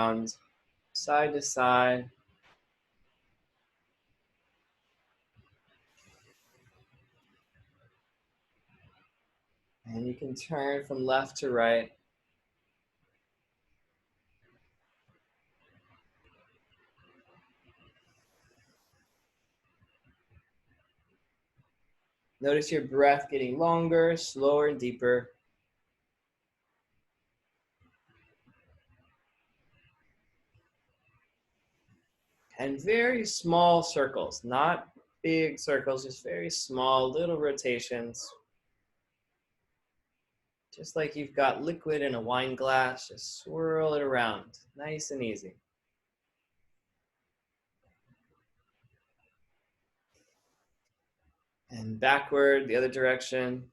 around, side to side. And you can turn from left to right. Notice your breath getting longer, slower, and deeper. And very small circles, not big circles, just very small little rotations. Just like you've got liquid in a wine glass, just swirl it around, nice and easy. And backward, the other direction.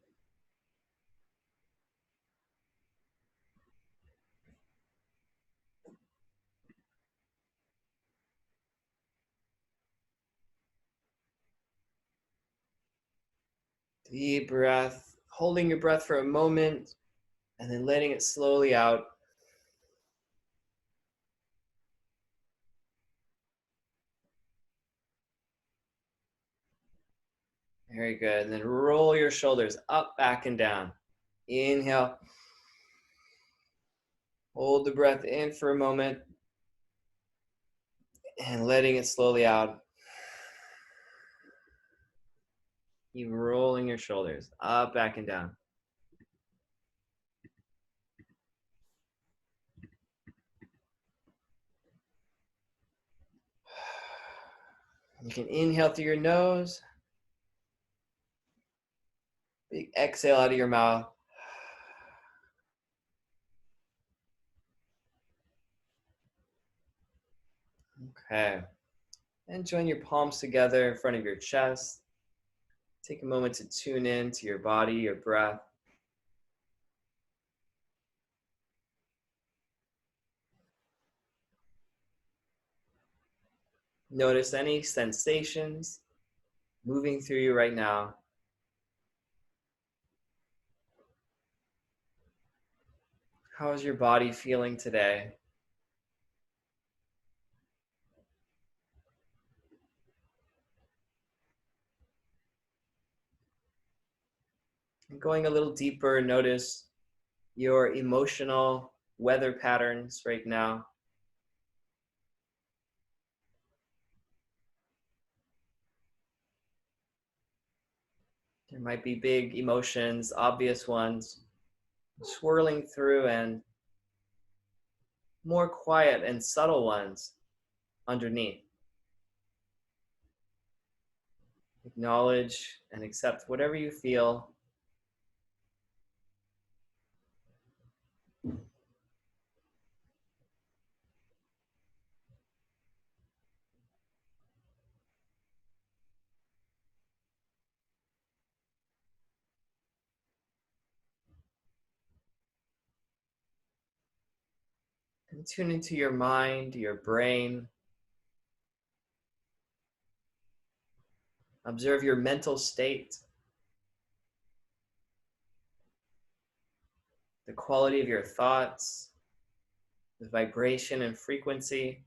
Deep breath, holding your breath for a moment, and then letting it slowly out. Very good. And then roll your shoulders up, back, and down. Inhale. Hold the breath in for a moment, and letting it slowly out. Keep rolling your shoulders up, back, and down. You can inhale through your nose. Big exhale out of your mouth. Okay. And join your palms together in front of your chest. Take a moment to tune in to your body, your breath. Notice any sensations moving through you right now. How is your body feeling today? And going a little deeper, notice your emotional weather patterns right now. There might be big emotions, obvious ones, swirling through, and more quiet and subtle ones underneath. Acknowledge and accept whatever you feel. And tune into your mind, your brain. Observe your mental state, the quality of your thoughts, the vibration and frequency.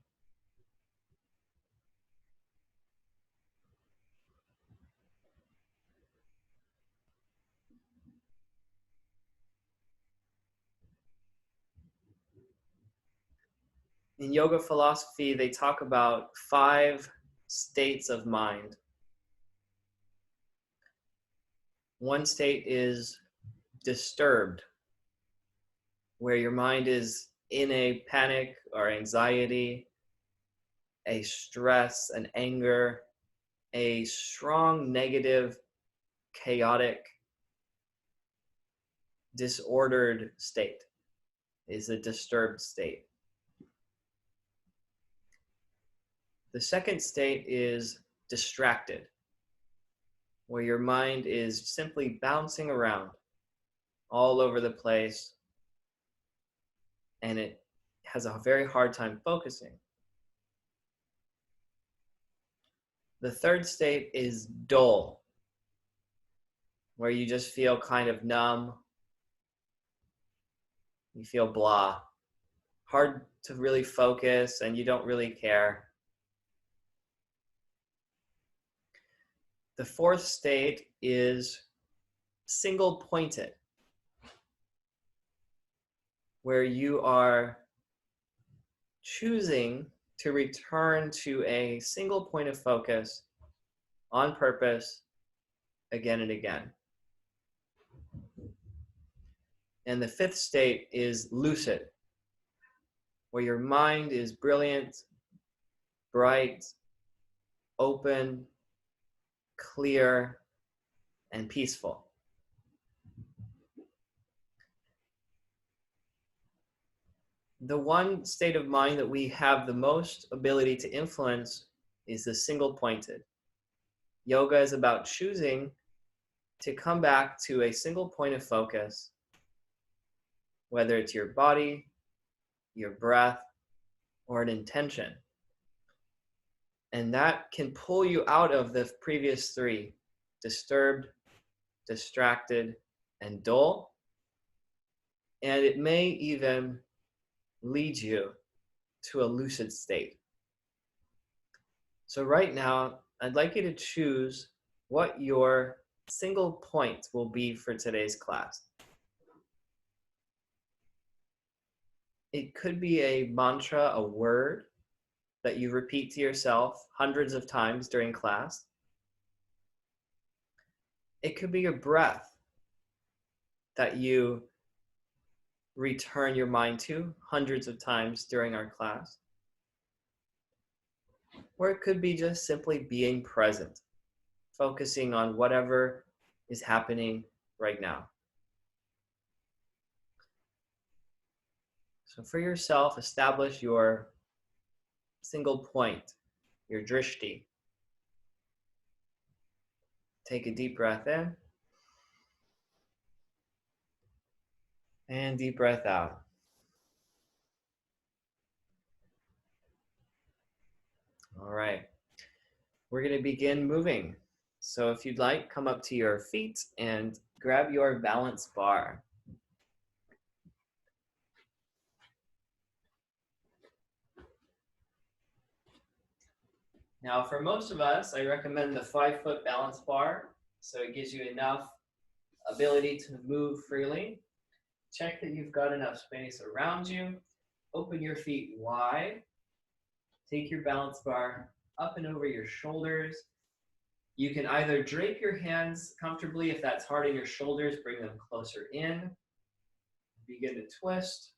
In yoga philosophy, they talk about 5 states of mind. One state is disturbed, where your mind is in a panic or anxiety, a stress, an anger, a strong negative, chaotic, disordered state is a disturbed state. The second state is distracted, where your mind is simply bouncing around all over the place, and it has a very hard time focusing. The third state is dull, where you just feel kind of numb. You feel blah, hard to really focus and you don't really care. The fourth state is single pointed, where you are choosing to return to a single point of focus on purpose again and again. And the fifth state is lucid, where your mind is brilliant, bright, open, clear, and peaceful. The one state of mind that we have the most ability to influence is the single pointed. Yoga is about choosing to come back to a single point of focus, whether it's your body, your breath, or an intention. And that can pull you out of the previous three: disturbed, distracted, and dull. And it may even lead you to a lucid state. So right now, I'd like you to choose what your single point will be for today's class. It could be a mantra, a word that you repeat to yourself hundreds of times during class. It could be your breath that you return your mind to hundreds of times during our class. Or it could be just simply being present, focusing on whatever is happening right now. So for yourself, establish your single point, your drishti. Take a deep breath in and deep breath out. All right, we're going to begin moving. So if you'd like, come up to your feet and grab your balance bar. Now, for most of us, I recommend the 5-foot balance bar, so it gives you enough ability to move freely. Check that you've got enough space around you. Open your feet wide. Take your balance bar up and over your shoulders. You can either drape your hands comfortably. If that's hard on your shoulders, bring them closer in. Begin to twist.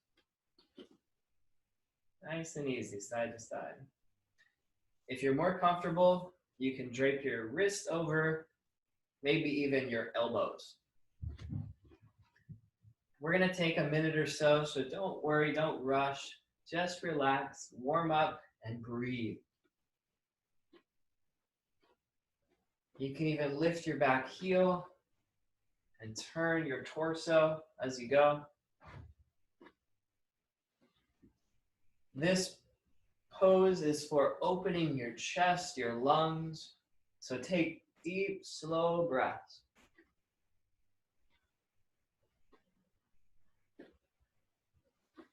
Nice and easy, side to side. If you're more comfortable, you can drape your wrists over, maybe even your elbows. We're going to take a minute or so don't worry, don't rush. Just relax, warm up, and breathe. You can even lift your back heel and turn your torso as you go. This pose is for opening your chest, your lungs. So take deep, slow breaths.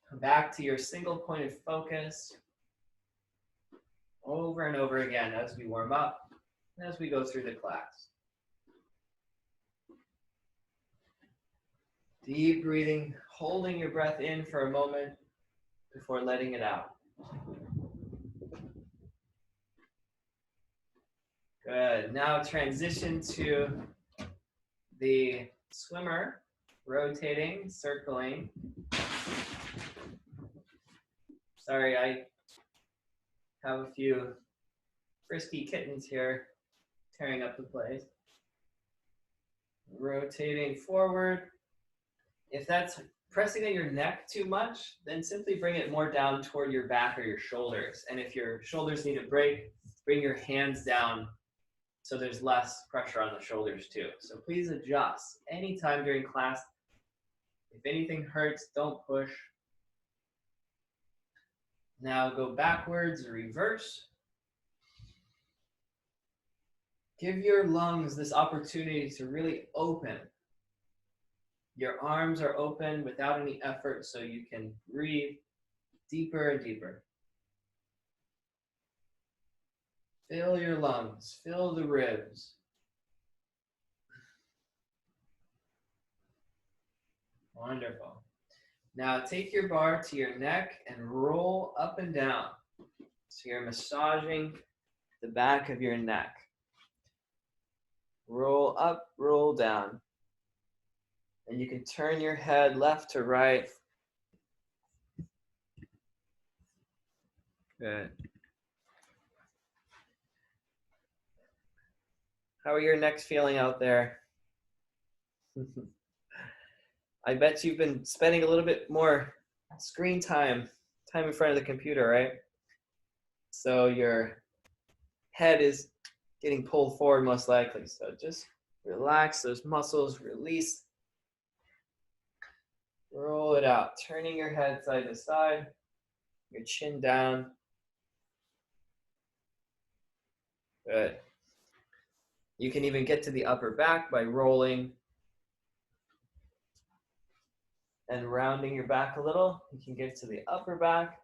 Come back to your single point of focus over and over again as we warm up and as we go through the class. Deep breathing, holding your breath in for a moment before letting it out. Good. Now transition to the swimmer, rotating, circling. Sorry, I have a few frisky kittens here tearing up the place. Rotating forward. If that's pressing at your neck too much, then simply bring it more down toward your back or your shoulders. And if your shoulders need a break, bring your hands down so there's less pressure on the shoulders too. So please adjust anytime during class. If anything hurts, don't push. Now go backwards, reverse. Give your lungs this opportunity to really open. Your arms are open without any effort, so you can breathe Deeper and deeper. Fill your lungs, fill the ribs. Wonderful. Now take your bar to your neck and roll up and down. So you're massaging the back of your neck. Roll up, roll down. And you can turn your head left to right. Good. How are your necks feeling out there? I bet you've been spending a little bit more screen time in front of the computer, right? So your head is getting pulled forward most likely. So just relax those muscles, release. Roll it out, turning your head side to side, your chin down. Good. You can even get to the upper back by rolling and rounding your back a little. You can get to the upper back.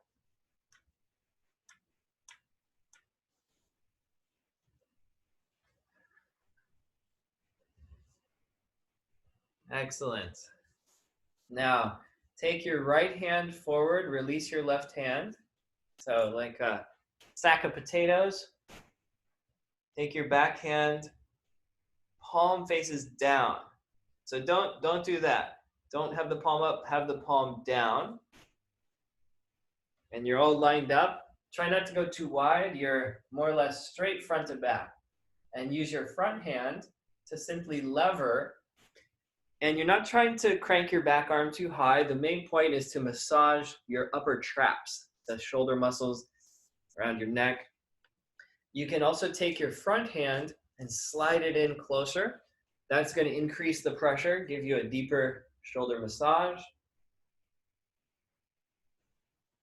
Excellent. Now, take your right hand forward, release your left hand. So like a sack of potatoes. Take your back hand, palm faces down. So don't do that. Don't have the palm up, have the palm down. And you're all lined up. Try not to go too wide. You're more or less straight front to back. And use your front hand to simply lever. And you're not trying to crank your back arm too high. The main point is to massage your upper traps, the shoulder muscles around your neck. You can also take your front hand and slide it in closer. That's going to increase the pressure, give you a deeper shoulder massage.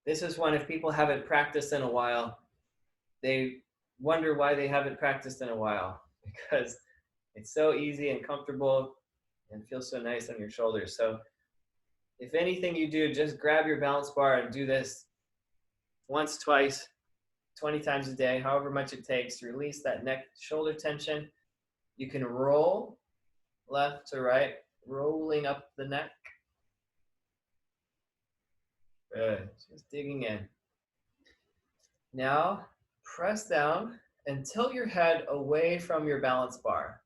This is one, if people haven't practiced in a while, they wonder why they haven't practiced in a while, because it's so easy and comfortable and feels so nice on your shoulders. So if anything you do, just grab your balance bar and do this once, twice, 20 times a day, however much it takes to release that neck shoulder tension. You can roll left to right, rolling up the neck. Good, just digging in. Now, press down and tilt your head away from your balance bar.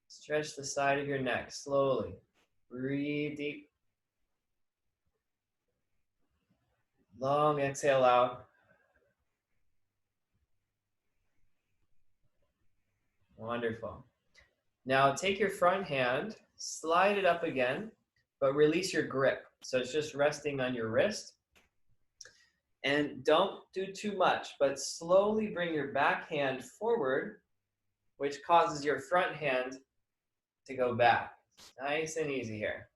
Stretch the side of your neck slowly. Breathe deep. Long exhale out. Wonderful. Now take your front hand, slide it up again, but release your grip. So it's just resting on your wrist. And don't do too much, but slowly bring your back hand forward, which causes your front hand to go back. Nice and easy here.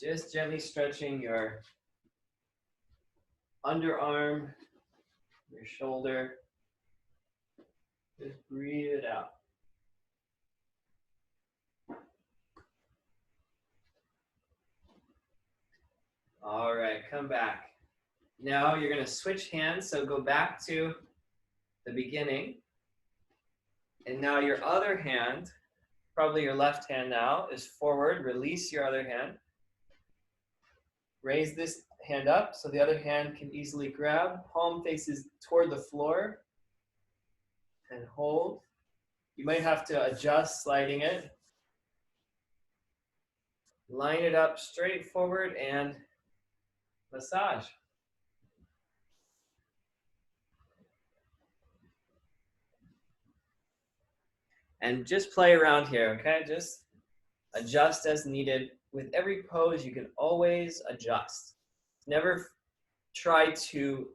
Just gently stretching your underarm, your shoulder. Just breathe it out. All right, come back. Now you're going to switch hands, so go back to the beginning. And now your other hand, probably your left hand now, is forward. Release your other hand. Raise this hand up so the other hand can easily grab. Palm faces toward the floor. And hold. You might have to adjust sliding it. Line it up straight forward and massage. And just play around here, okay? Just adjust as needed. With every pose, you can always adjust. Never try to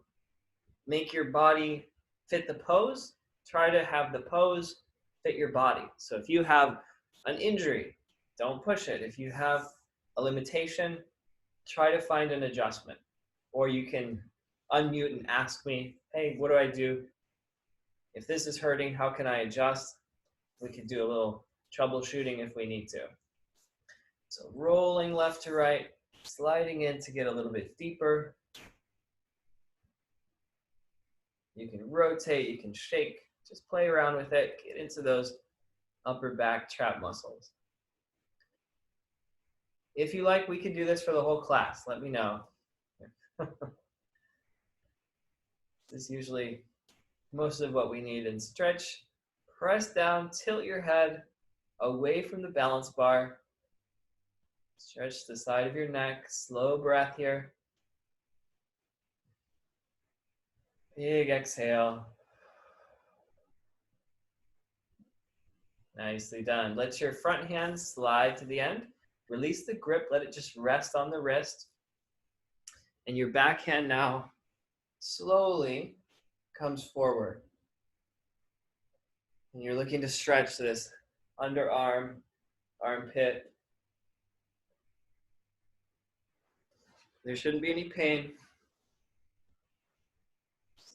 make your body fit the pose. Try to have the pose fit your body. So if you have an injury, don't push it. If you have a limitation, try to find an adjustment. Or you can unmute and ask me, hey, what do I do? If this is hurting, how can I adjust? We could do a little troubleshooting if we need to. So rolling left to right, sliding in to get a little bit deeper. You can rotate, you can shake, just play around with it, get into those upper back trap muscles. If you like, we can do this for the whole class. Let me know. This is usually most of what we need. And stretch, press down, tilt your head away from the balance bar. Stretch the side of your neck, slow breath here. Big exhale. Nicely done. Let your front hand slide to the end. Release the grip, let it just rest on the wrist. And your back hand now slowly comes forward. And you're looking to stretch this underarm, armpit. There shouldn't be any pain.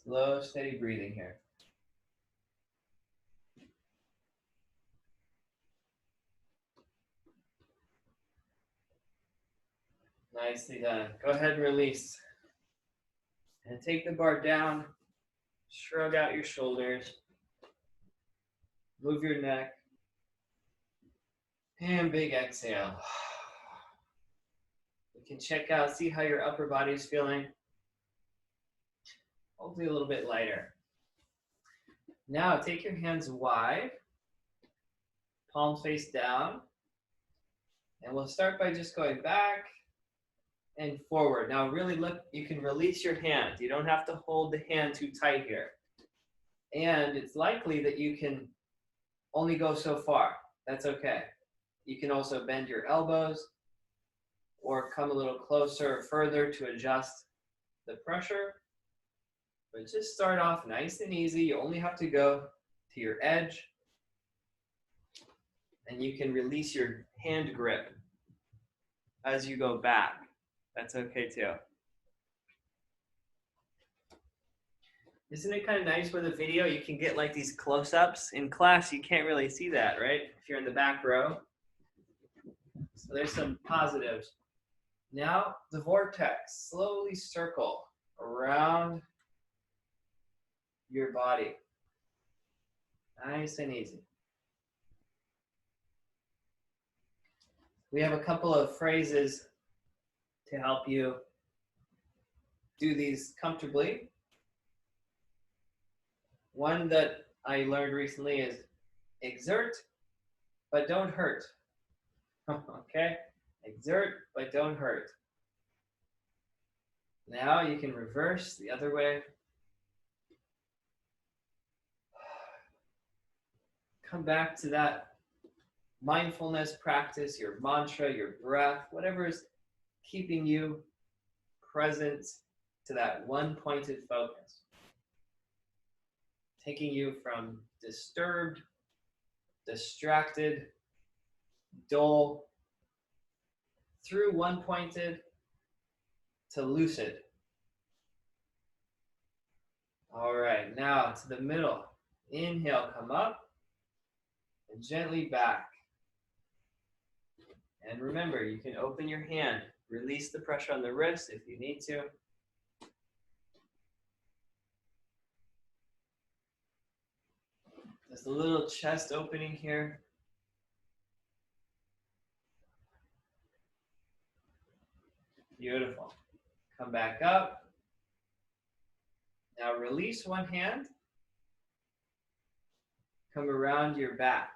Slow, steady breathing here. Nicely done. Go ahead and release. And take the bar down. Shrug out your shoulders. Move your neck. And big exhale. You can check out, see how your upper body is feeling. Hopefully a little bit lighter. Now take your hands wide. Palms face down. And we'll start by just going back and forward. Now really look, you can release your hand. You don't have to hold the hand too tight here. And it's likely that you can only go so far. That's okay. You can also bend your elbows or come a little closer or further to adjust the pressure. But just start off nice and easy. You only have to go to your edge. And you can release your hand grip as you go back. That's okay too. Isn't it kind of nice with a video? You can get like these close-ups. In class, you can't really see that, right? If you're in the back row. So there's some positives. Now, the vortex. Slowly circle around your body. Nice and easy. We have a couple of phrases to help you do these comfortably. One that I learned recently is exert, but don't hurt. Okay? Exert, but don't hurt. Now you can reverse the other way. Come back to that mindfulness practice, your mantra, your breath, whatever is keeping you present to that one pointed focus. Taking you from disturbed, distracted, dull, through one pointed to lucid. All right, now to the middle. Inhale, come up and gently back. And remember, you can open your hand, release the pressure on the wrist if you need to. There's a little chest opening here. Beautiful. Come back up. Now release one hand. Come around your back.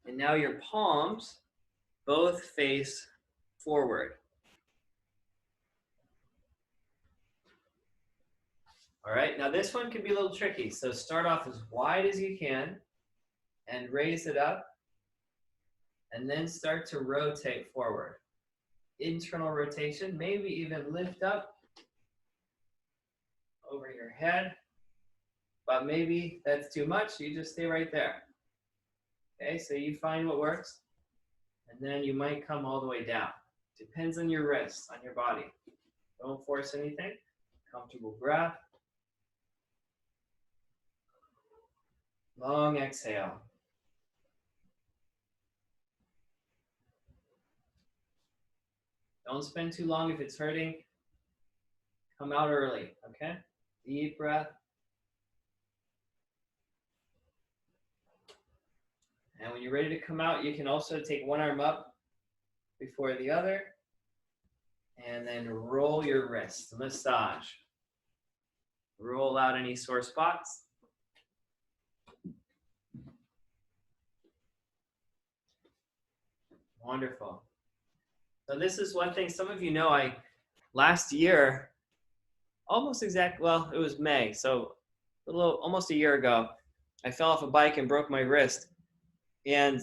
And now your palms both face forward. All right, now this one can be a little tricky. So start off as wide as you can and raise it up. And then start to rotate forward. Internal rotation, maybe even lift up over your head. But maybe that's too much, you just stay right there. Okay, so you find what works. And then you might come all the way down. Depends on your wrists, on your body. Don't force anything. Comfortable breath. Long exhale. Don't spend too long if it's hurting. Come out early, okay? Deep breath. And when you're ready to come out, you can also take one arm up before the other. And then roll your wrist, massage. Roll out any sore spots. Wonderful. So this is one thing, some of you know, last year, it was May, so almost a year ago, I fell off a bike and broke my wrist. And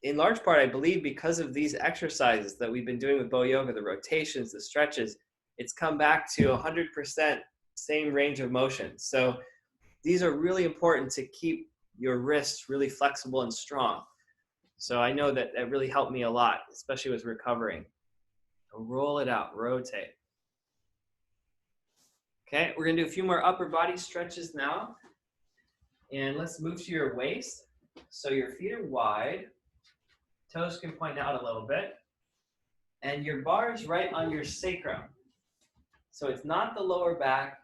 in large part, I believe because of these exercises that we've been doing with Bo Yoga, the rotations, the stretches, it's come back to 100% same range of motion. So these are really important to keep your wrists really flexible and strong. So I know that really helped me a lot, especially with recovering. So roll it out, rotate. Okay, we're gonna do a few more upper body stretches now. And let's move to your waist. So your feet are wide, toes can point out a little bit, and your bar is right on your sacrum. So it's not the lower back,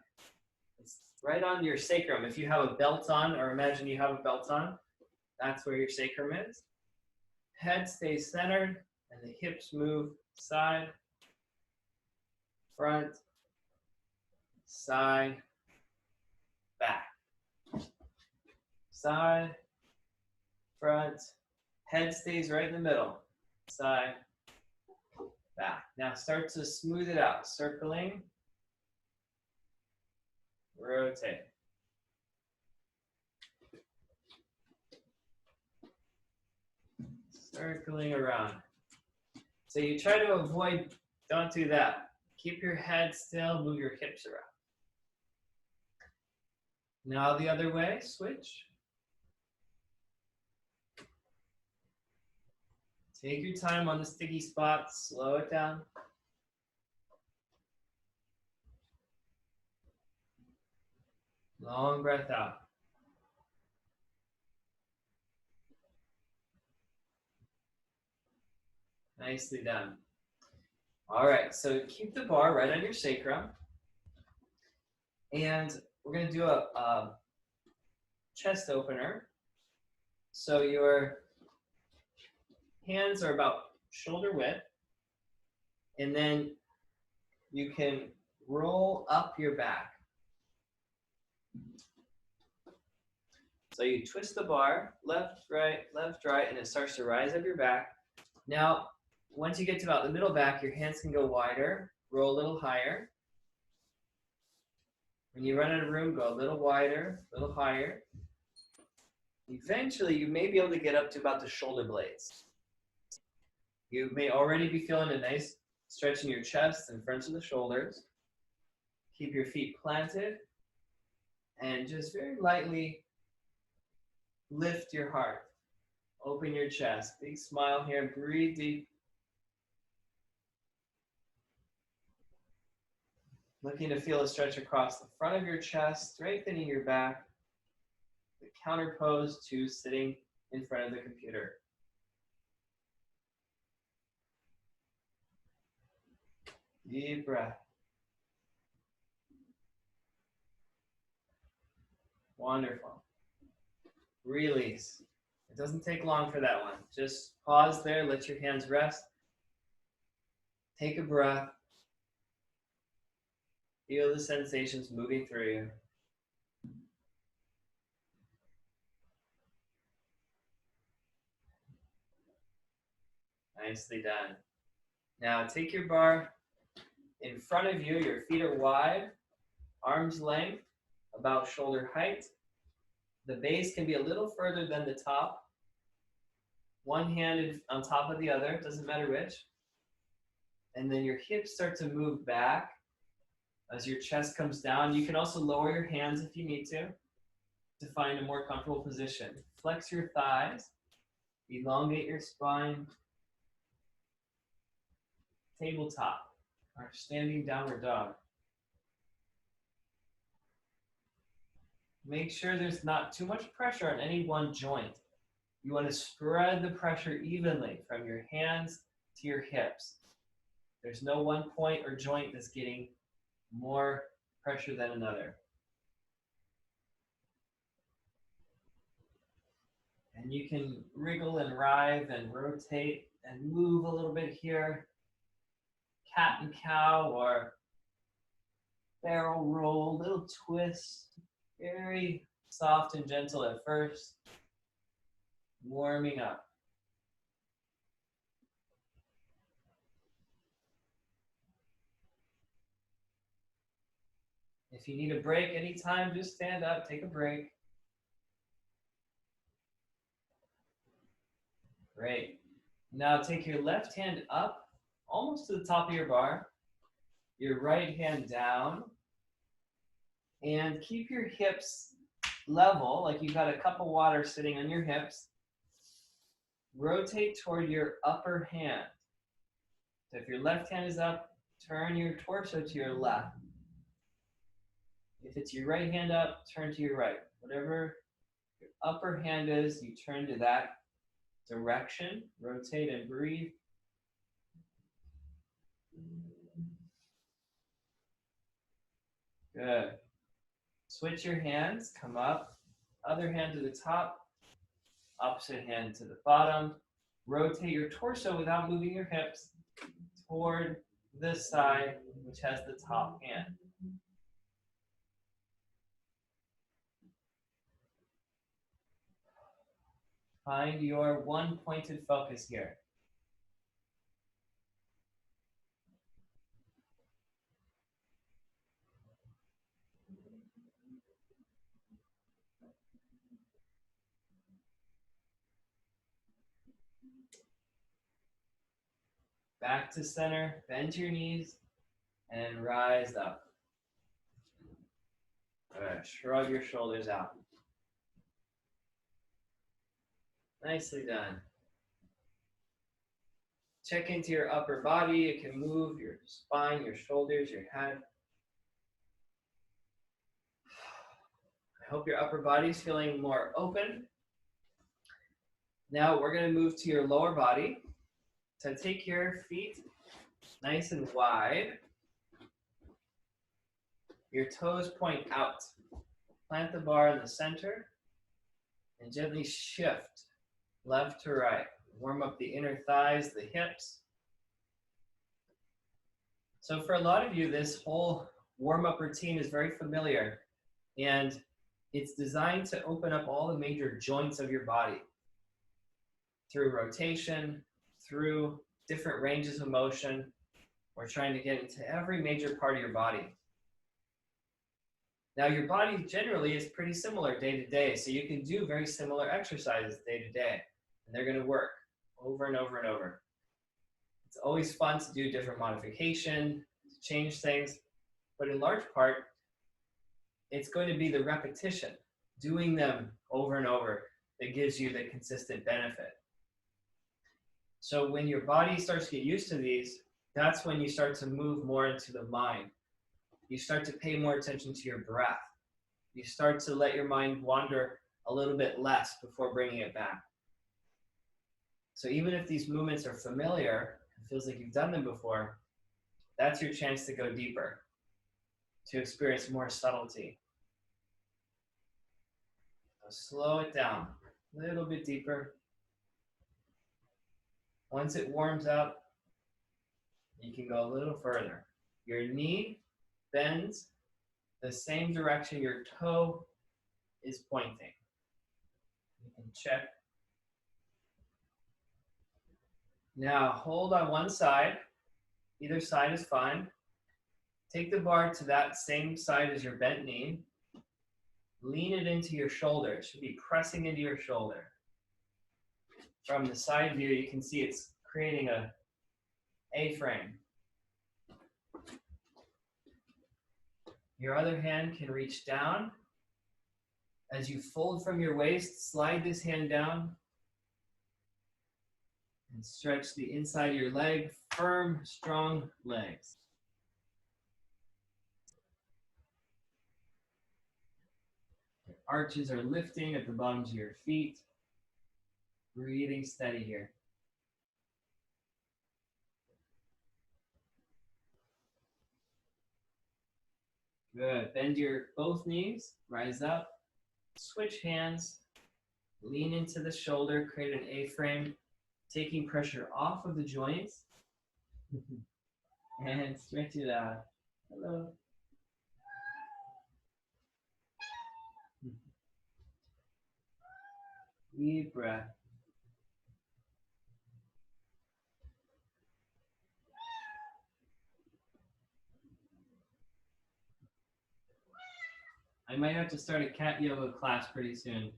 it's right on your sacrum. If you have a belt on, or imagine you have a belt on, that's where your sacrum is. Head stays centered, and the hips move side, front, side, back. Side, front, head stays right in the middle, side, back. Now start to smooth it out, circling, rotate. Circling around. So you try to avoid, don't do that. Keep your head still, move your hips around. Now the other way, switch. Take your time on the sticky spots, slow it down. Long breath out. Nicely done. All right, so keep the bar right on your sacrum. And we're going to do a chest opener. So your hands are about shoulder width. And then you can roll up your back. So you twist the bar, left, right, and it starts to rise up your back. Now, once you get to about the middle back, your hands can go wider, roll a little higher. When you run out of room, go a little wider, a little higher. Eventually, you may be able to get up to about the shoulder blades. You may already be feeling a nice stretch in your chest and front of the shoulders. Keep your feet planted and just very lightly lift your heart. Open your chest. Big smile here. Breathe deep. Looking to feel a stretch across the front of your chest, strengthening your back. The counter pose to sitting in front of the computer. Deep breath. Wonderful. Release. It doesn't take long for that one. Just pause there, let your hands rest. Take a breath. Feel the sensations moving through you. Nicely done. Now take your bar in front of you. Your feet are wide, arms length, about shoulder height. The base can be a little further than the top. One hand on top of the other, doesn't matter which. And then your hips start to move back as your chest comes down. You can also lower your hands if you need to find a more comfortable position. Flex your thighs, elongate your spine. Tabletop, or standing downward dog. Make sure there's not too much pressure on any one joint. You want to spread the pressure evenly from your hands to your hips. There's no one point or joint that's getting more pressure than another. And you can wriggle and writhe and rotate and move a little bit here. Cat and cow or barrel roll, little twist. Very soft and gentle at first. Warming up. If you need a break anytime, just stand up, take a break. Great. Now take your left hand up, almost to the top of your bar. Your right hand down. And keep your hips level, like you've got a cup of water sitting on your hips. Rotate toward your upper hand. So if your left hand is up, turn your torso to your left. If it's your right hand up, turn to your right. Whatever your upper hand is, you turn to that direction. Rotate and breathe. Good. Switch your hands, come up. Other hand to the top. Opposite hand to the bottom. Rotate your torso without moving your hips toward this side, which has the top hand. Find your one pointed focus here. Back to center, bend your knees, and rise up. Good. Shrug your shoulders out. Nicely done. Check into your upper body. It can move your spine, your shoulders, your head. I hope your upper body is feeling more open. Now we're going to move to your lower body. So take your feet nice and wide. Your toes point out. Plant the bar in the center and gently shift left to right. Warm up the inner thighs, the hips. So for a lot of you, this whole warm-up routine is very familiar, and it's designed to open up all the major joints of your body through rotation, through different ranges of motion. We're trying to get into every major part of your body. Now, your body generally is pretty similar day to day, so you can do very similar exercises day to day, and they're going to work over and over and over. It's always fun to do different modification, to change things, but in large part, it's going to be the repetition, doing them over and over, that gives you the consistent benefit. So when your body starts to get used to these, that's when you start to move more into the mind. You start to pay more attention to your breath. You start to let your mind wander a little bit less before bringing it back. So even if these movements are familiar, it feels like you've done them before, that's your chance to go deeper, to experience more subtlety. So slow it down a little bit deeper. Once it warms up, you can go a little further. Your knee bends the same direction your toe is pointing. You can check. Now hold on one side. Either side is fine. Take the bar to that same side as your bent knee. Lean it into your shoulder. It should be pressing into your shoulder. From the side view, you can see it's creating a A-frame. Your other hand can reach down. As you fold from your waist, slide this hand down and stretch the inside of your leg. Firm, strong legs. Your arches are lifting at the bottoms of your feet. Breathing steady here. Good. Bend your both knees, rise up, switch hands, lean into the shoulder, create an A-frame, taking pressure off of the joints, and stretch it out. Hello. Deep breath. I might have to start a cat yoga class pretty soon.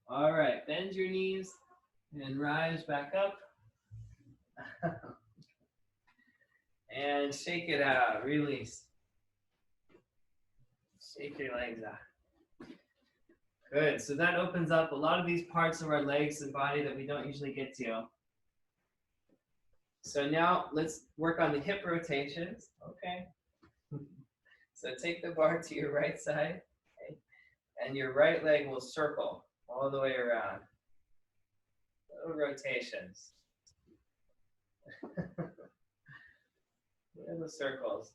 All right, bend your knees and rise back up. And shake it out, release. Shake your legs out. Good, so that opens up a lot of these parts of our legs and body that we don't usually get to. So now let's work on the hip rotations, okay? So take the bar to your right side, okay? And your right leg will circle all the way around. Little rotations. Little circles.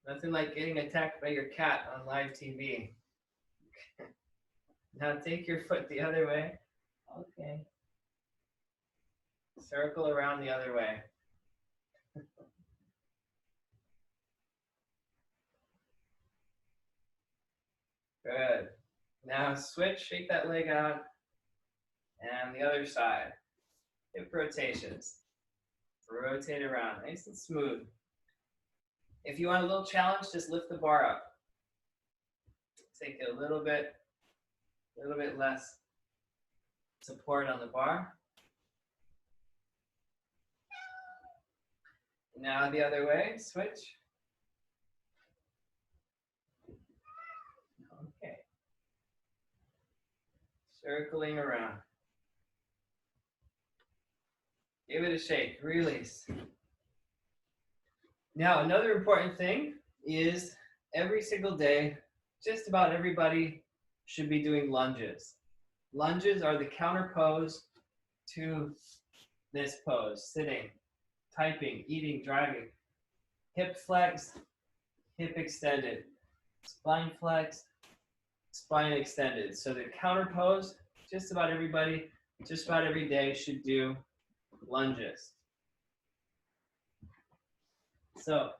Nothing like getting attacked by your cat on live TV. Now take your foot the other way. Okay. Circle around the other way. Good. Now switch, shake that leg out. And the other side. Hip rotations. Rotate around, nice and smooth. If you want a little challenge, just lift the bar up. Take a little bit less support on the bar. Now the other way, switch. Okay. Circling around. Give it a shake, release. Now another important thing is every single day, just about everybody should be doing lunges. Lunges are the counter pose to this pose, sitting, typing, eating, driving. Hip flex, hip extended. Spine flex, spine extended. So the counter pose, just about everybody, just about every day should do lunges. So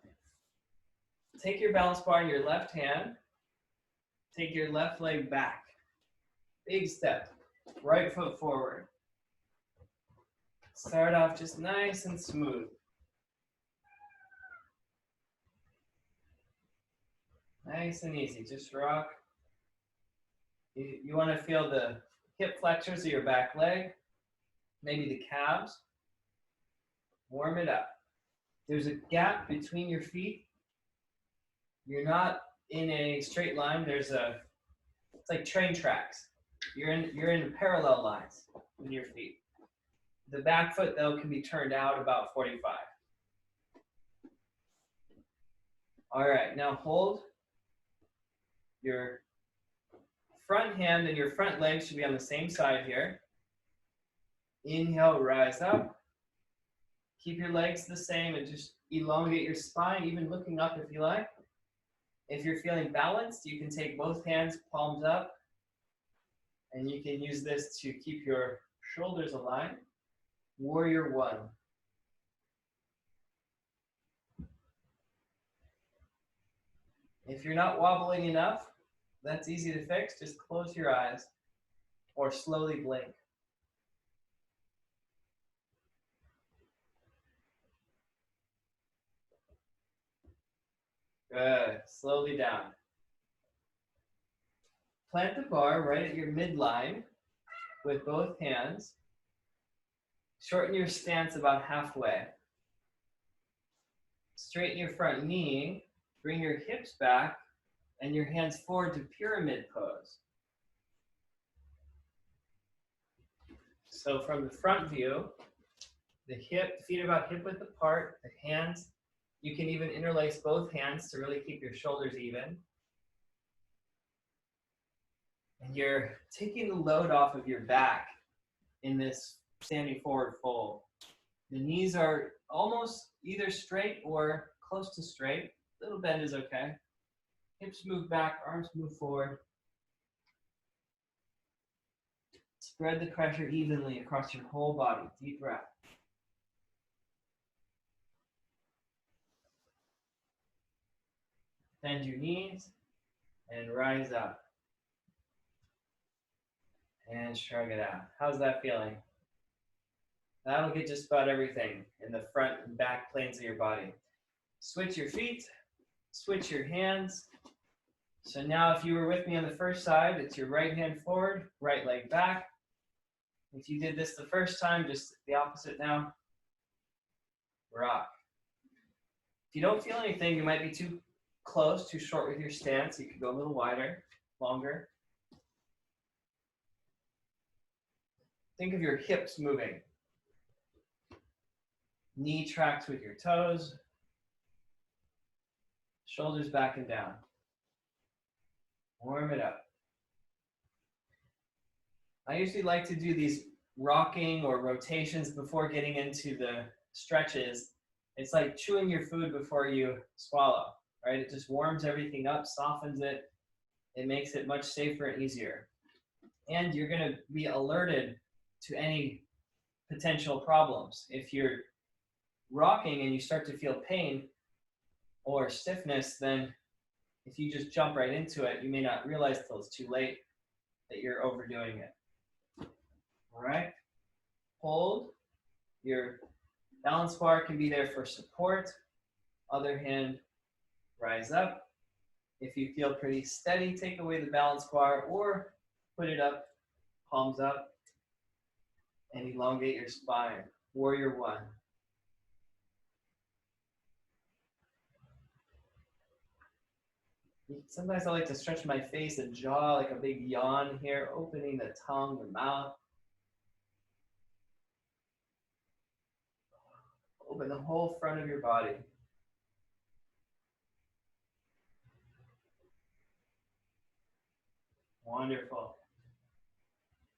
take your balance bar in your left hand, take your left leg back. Big step, right foot forward. Start off just nice and smooth. Nice and easy, just rock. You want to feel the hip flexors of your back leg, maybe the calves. Warm it up. There's a gap between your feet. You're not in a straight line. It's like train tracks. You're in parallel lines with your feet. The back foot though can be turned out about 45. All right, now hold. Your front hand and your front leg should be on the same side here. Inhale, rise up. Keep your legs the same and just elongate your spine, even looking up if you like. If you're feeling balanced, you can take both hands, palms up, and you can use this to keep your shoulders aligned. Warrior one. If you're not wobbling enough, that's easy to fix. Just close your eyes or slowly blink. Good. Slowly down. Plant the bar right at your midline with both hands. Shorten your stance about halfway. Straighten your front knee. Bring your hips back and your hands forward to pyramid pose. So from the front view, the feet about hip width apart, the hands, you can even interlace both hands to really keep your shoulders even. you're taking the load off of your back in this standing forward fold. The knees are almost either straight or close to straight. A little bend is okay. Hips move back, arms move forward. Spread the pressure evenly across your whole body. Deep breath. Bend your knees and rise up. And shrug it out. How's that feeling? That'll get just about everything in the front and back planes of your body. Switch your feet, switch your hands. So now if you were with me on the first side, it's your right hand forward, right leg back. If you did this the first time, just the opposite now. Rock. If you don't feel anything, you might be too close, too short with your stance. You could go a little wider, longer. Think of your hips moving. Knee tracks with your toes. Shoulders back and down. Warm it up. I usually like to do these rocking or rotations before getting into the stretches. It's like chewing your food before you swallow, right? It just warms everything up, softens it. It makes it much safer and easier. And you're going to be alerted to any potential problems. If you're rocking and you start to feel pain or stiffness, then if you just jump right into it, you may not realize till it's too late that you're overdoing it. All right? Hold. Your balance bar can be there for support. Other hand, rise up. If you feel pretty steady, take away the balance bar or put it up, palms up, and elongate your spine. Warrior one. Sometimes I like to stretch my face and jaw like a big yawn here, opening the tongue, the mouth. Open the whole front of your body. Wonderful.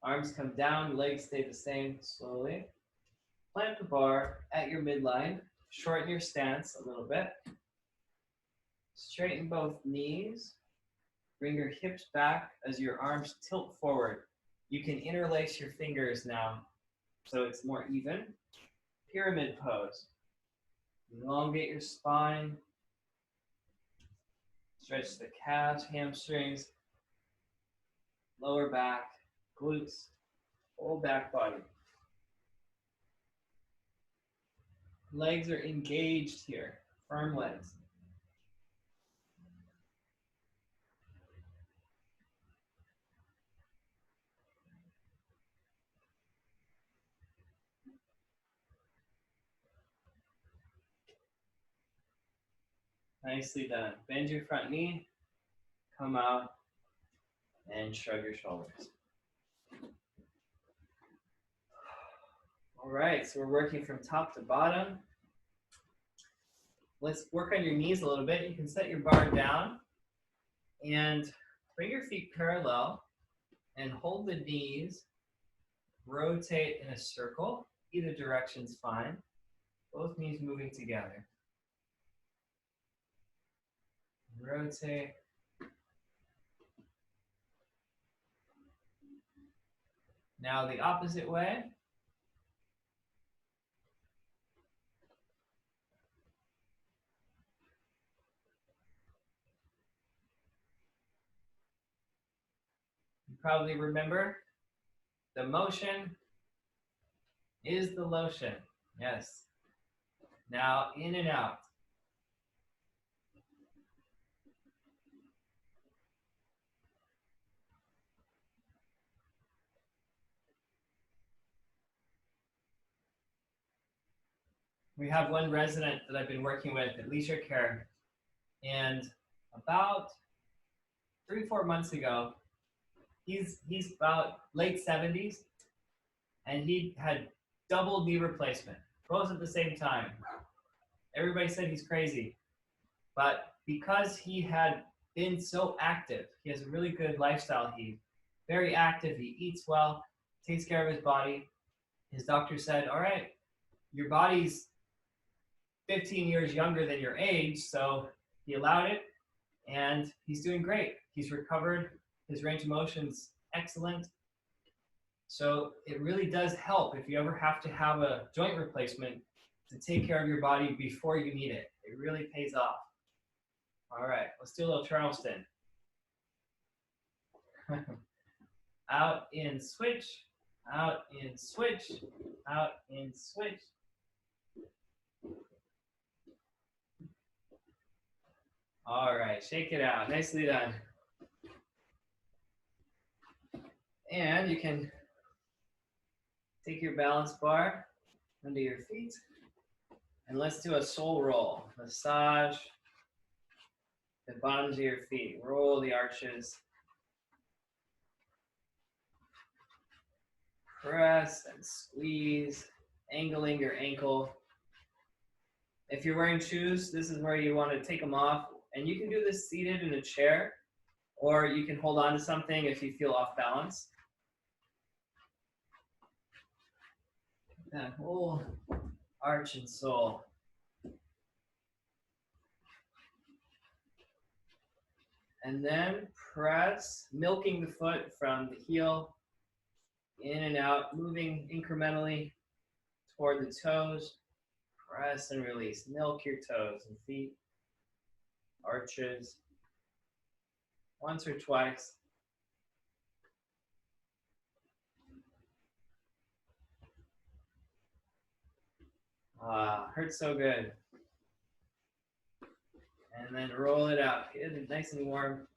Arms come down, legs stay the same slowly. Plant the bar at your midline. Shorten your stance a little bit. Straighten both knees. Bring your hips back as your arms tilt forward. You can interlace your fingers now so it's more even. Pyramid pose. Elongate your spine. Stretch the calves, hamstrings, lower back, glutes, whole back body. Legs are engaged here, firm legs. Nicely done. Bend your front knee, come out, and shrug your shoulders. All right, so we're working from top to bottom. Let's work on your knees a little bit. You can set your bar down and bring your feet parallel and hold the knees. Rotate in a circle. Either direction's fine. Both knees moving together. Rotate. Now the opposite way. You probably remember the motion is the lotion. Yes. Now in and out. We have one resident that I've been working with at Leisure Care, and about 3-4 months ago, he's about late 70s, and he had double knee replacement, both at the same time. Everybody said he's crazy, but because he had been so active, he has a really good lifestyle. He very active. He eats well, takes care of his body. His doctor said, all right, your body's 15 years younger than your age, so he allowed it, and he's doing great. He's recovered. His range of motion's excellent. So it really does help if you ever have to have a joint replacement to take care of your body before you need it. It really pays off. All right, let's do a little Charleston. Out, in, switch. Out, in, switch. Out, in, switch. All right, shake it out. Nicely done. And you can take your balance bar under your feet. And let's do a soul roll. Massage the bottoms of your feet. Roll the arches. Press and squeeze, angling your ankle. If you're wearing shoes, this is where you want to take them off. And you can do this seated in a chair, or you can hold on to something if you feel off balance. That whole arch and sole. And then press, milking the foot from the heel, in and out, moving incrementally toward the toes. Press and release. Milk your toes and feet. Arches. Once or twice. Hurts so good. And then roll it out. Get it nice and warm.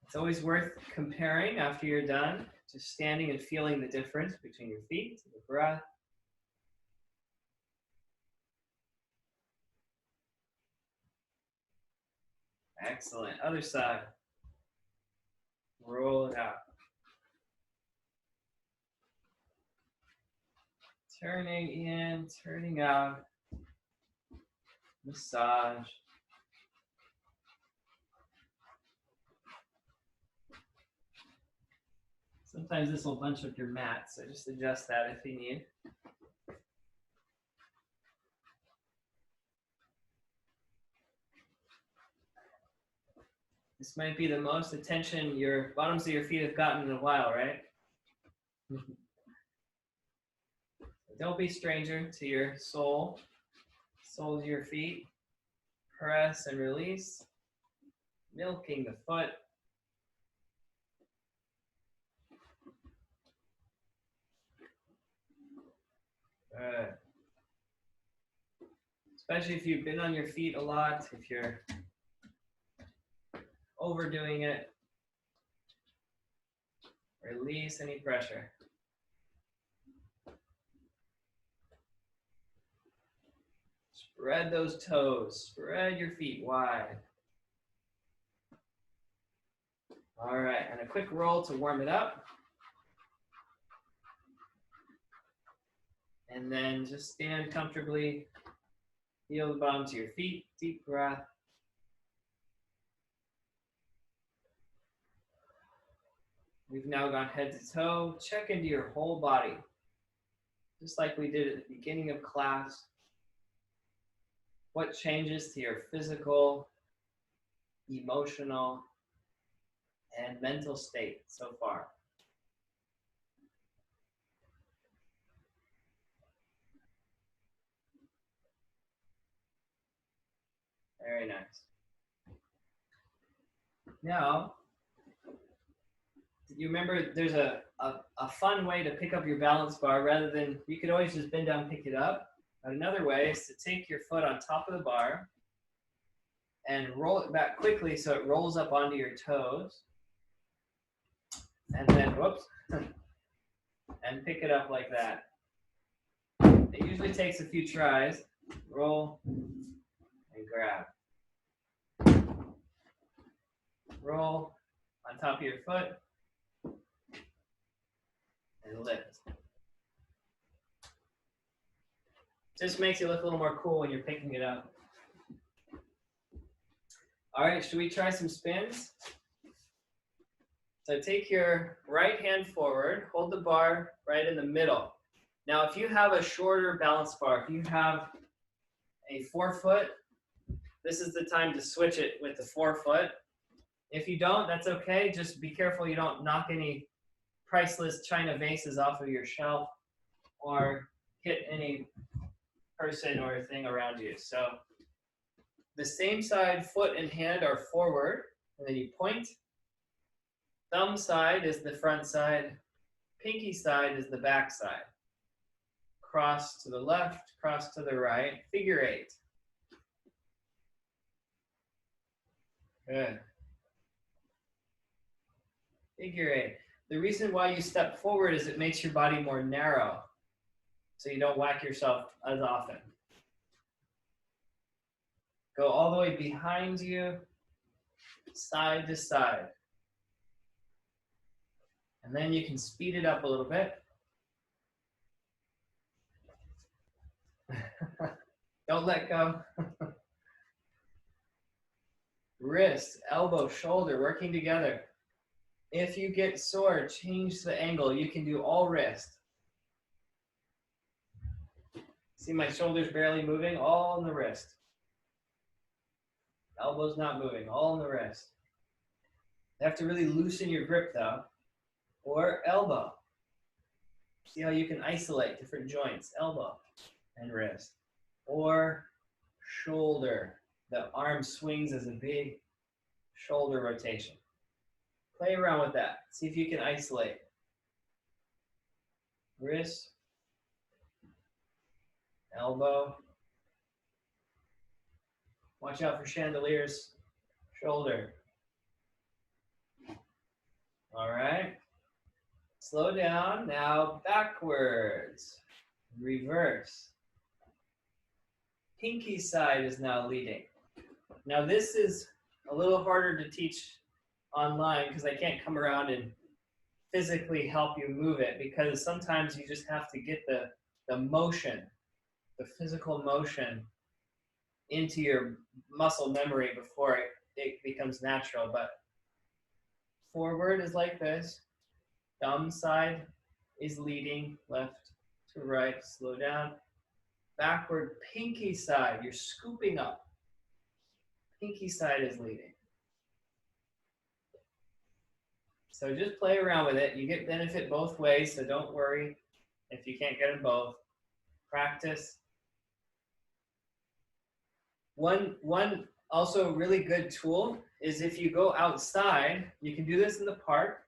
It's always worth comparing after you're done, just standing and feeling the difference between your feet, the breath. Excellent. Other side. Roll it out. Turning in, turning out. Massage. Sometimes this will bunch up your mat, so just adjust that if you need. This might be the most attention your bottoms of your feet have gotten in a while, right? Don't be stranger to your soles of your feet. Press and release. Milking the foot. Good. Especially if you've been on your feet a lot, if you're overdoing it, release any pressure. Spread those toes, spread your feet wide. All right, and a quick roll to warm it up. And then just stand comfortably, feel the bottoms of your feet, deep breath. We've now gone head to toe. Check into your whole body, just like we did at the beginning of class. What changes to your physical, emotional, and mental state so far? Very nice. Now, you remember there's a fun way to pick up your balance bar rather than, you could always just bend down and pick it up. But another way is to take your foot on top of the bar and roll it back quickly so it rolls up onto your toes. And then, whoops, and pick it up like that. It usually takes a few tries. Roll and grab. Roll on top of your foot and lift. Just makes you look a little more cool when you're picking it up. All right, should we try some spins? So take your right hand forward, hold the bar right in the middle. Now, if you have a shorter balance bar, if you have a 4-foot, this is the time to switch it with the 4-foot. If you don't, that's okay. Just be careful you don't knock any priceless china vases off of your shelf or hit any person or thing around you. So the same side, foot and hand are forward, and then you point. Thumb side is the front side. Pinky side is the back side. Cross to the left, cross to the right, figure 8. Good. Figure 8. The reason why you step forward is it makes your body more narrow, so you don't whack yourself as often. Go all the way behind you, side to side. And then you can speed it up a little bit. Don't let go. Wrist, elbow, shoulder working together. If you get sore, change the angle. You can do all wrist. See my shoulders barely moving? All in the wrist. Elbow's not moving, all in the wrist. You have to really loosen your grip though. Or elbow. See how you can isolate different joints, elbow and wrist. Or shoulder. The arm swings as a big shoulder rotation. Play around with that. See if you can isolate. Wrist, elbow. Watch out for chandeliers. Shoulder. All right. Slow down. Now backwards. Reverse. Pinky side is now leading. Now this is a little harder to teach online because I can't come around and physically help you move it, because sometimes you just have to get the motion, the physical motion into your muscle memory before it becomes natural. But forward is like this. Thumb side is leading, left to right, slow down. Backward, pinky side, you're scooping up. Pinky side is leading. So just play around with it. You get benefit both ways, so don't worry if you can't get them both. Practice. One also really good tool is if you go outside, you can do this in the park,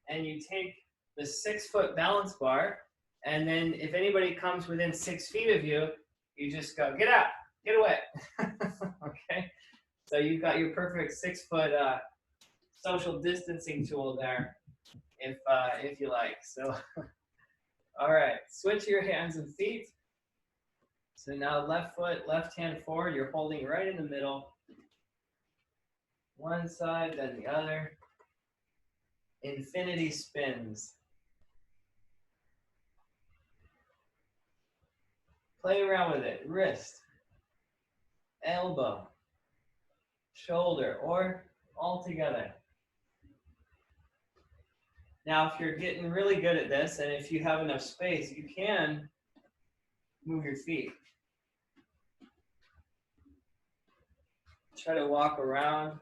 and you take the 6-foot balance bar, and then if anybody comes within 6 feet of you, you just go, get out, get away. Okay? So you've got your perfect 6-foot social distancing tool there, if you like. So, all right, switch your hands and feet. So now left foot, left hand forward, you're holding right in the middle. One side, then the other. Infinity spins. Play around with it. Wrist, elbow, shoulder, or all together. Now, if you're getting really good at this, and if you have enough space, you can move your feet. Try to walk around.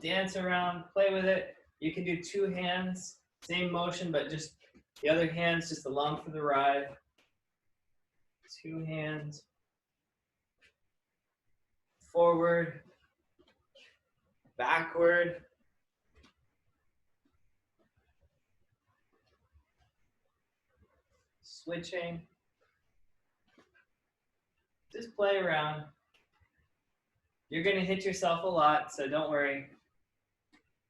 Dance around, play with it. You can do 2 hands, same motion, but just the other hand's just along for the ride. 2 hands. Forward, backward. Switching. Just play around. You're going to hit yourself a lot, so don't worry.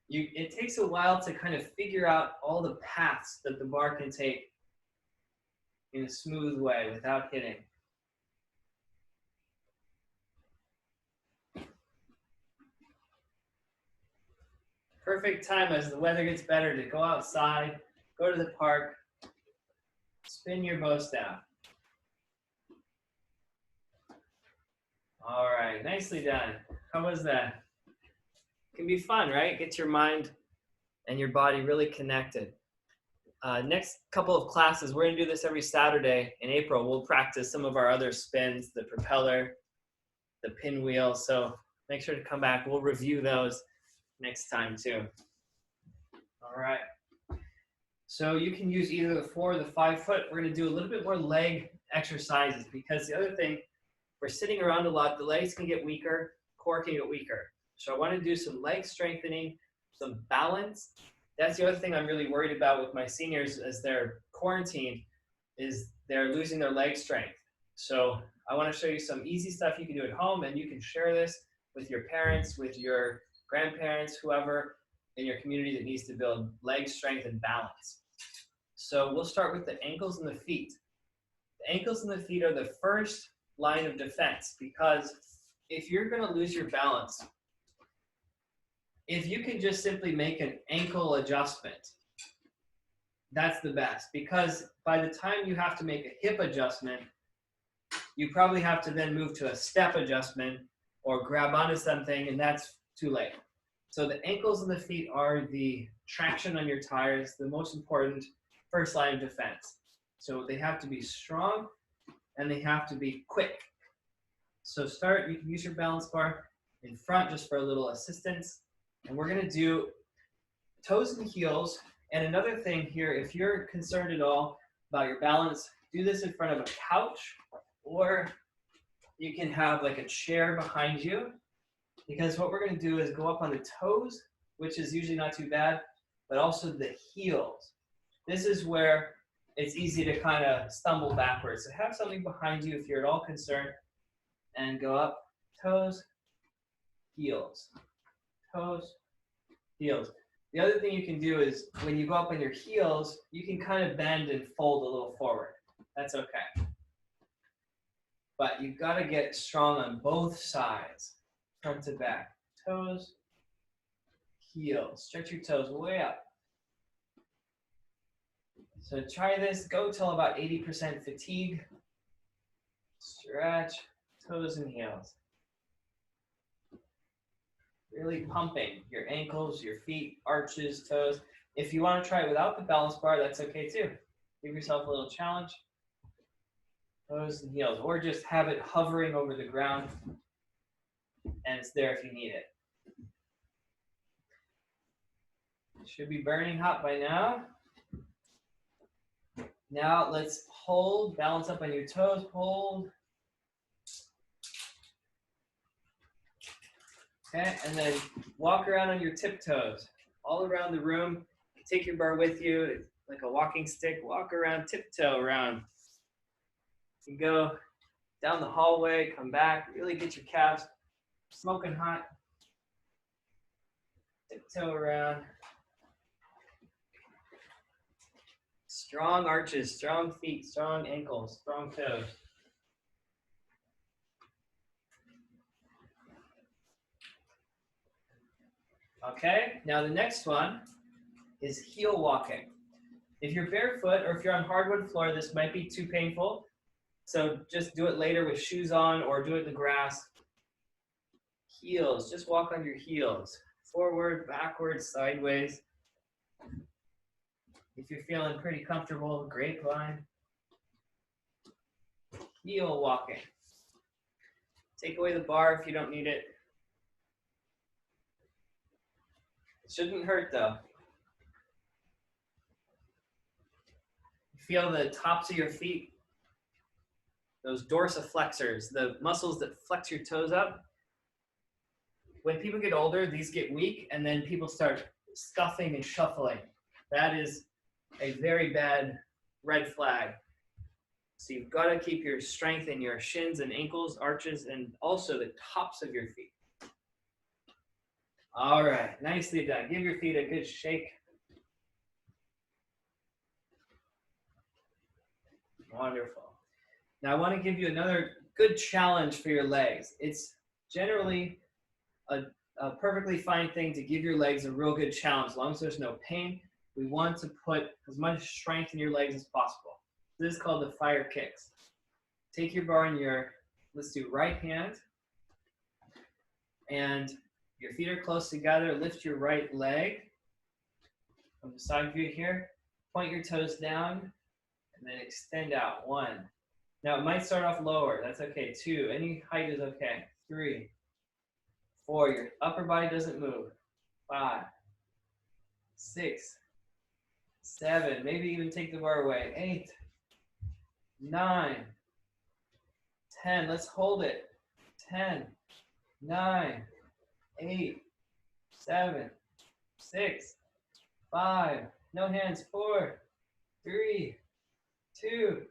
It takes a while to kind of figure out all the paths that the bar can take in a smooth way without hitting. Perfect time as the weather gets better to go outside, go to the park, spin your bow staff. All right, nicely done. How was that? It can be fun, right? Get your mind and your body really connected. Next couple of classes, we're going to do this every Saturday in April. We'll practice some of our other spins, the propeller, the pinwheel. So make sure to come back. We'll review those next time too. All right. So you can use either the 4 or the 5 foot. We're going to do a little bit more leg exercises because the other thing, we're sitting around a lot. The legs can get weaker, core can get weaker. So I want to do some leg strengthening, some balance. That's the other thing I'm really worried about with my seniors as they're quarantined is they're losing their leg strength. So I want to show you some easy stuff you can do at home, and you can share this with your parents, with your grandparents, whoever in your community that needs to build leg strength and balance. So we'll start with the ankles and the feet. The ankles and the feet are the first line of defense because if you're going to lose your balance, if you can just simply make an ankle adjustment, that's the best, because by the time you have to make a hip adjustment, you probably have to then move to a step adjustment or grab onto something, and that's too late. So the ankles and the feet are the traction on your tires, the most important first line of defense. So they have to be strong and they have to be quick. So you can use your balance bar in front just for a little assistance. And we're going to do toes and heels. And another thing here, if you're concerned at all about your balance, do this in front of a couch, or you can have like a chair behind you, because what we're going to do is go up on the toes, which is usually not too bad, but also the heels. This is where it's easy to kind of stumble backwards. So have something behind you if you're at all concerned, and go up, toes, heels, toes, heels. The other thing you can do is when you go up on your heels, you can kind of bend and fold a little forward. That's okay. But you've got to get strong on both sides, front to back. Toes, heels. Stretch your toes way up. So try this. Go till about 80% fatigue. Stretch, toes and heels. Really pumping your ankles, your feet, arches, toes. If you want to try it without the balance bar, that's okay too. Give yourself a little challenge. Toes and heels, or just have it hovering over the ground, and it's there if you need it. It should be burning hot by now. Now let's hold, balance up on your toes, hold. Okay, and then walk around on your tiptoes, all around the room. Take your bar with you, like a walking stick, walk around, tiptoe around. You go down the hallway, come back, really get your calves smoking hot. Tiptoe around. Strong arches, strong feet, strong ankles, strong toes. Okay, now the next one is heel walking. If you're barefoot or if you're on hardwood floor, this might be too painful. So just do it later with shoes on or do it in the grass. Heels, just walk on your heels. Forward, backwards, sideways. If you're feeling pretty comfortable, grapevine. Heel walking. Take away the bar if you don't need it. It shouldn't hurt though. Feel the tops of your feet, those dorsiflexors, the muscles that flex your toes up. When people get older, these get weak, and then people start scuffing and shuffling. That is a very bad red flag. So you've got to keep your strength in your shins and ankles, arches, and also the tops of your feet. All right, nicely done. Give your feet a good shake. Wonderful. Now I want to give you another good challenge for your legs. It's generally a perfectly fine thing to give your legs a real good challenge. As long as there's no pain, we want to put as much strength in your legs as possible. This is called the fire kicks. Take your bar in your, let's do right hand. And your feet are close together. Lift your right leg from the side view here. Point your toes down and then extend out. 1. Now it might start off lower. That's okay. 2. Any height is okay. 3. 4. Your upper body doesn't move. 5. 6. 7. Maybe even take the bar away. 8. 9. 10. Let's hold it. 10. 9. 8. 7. 6. 5. No hands. 4. 3. 2.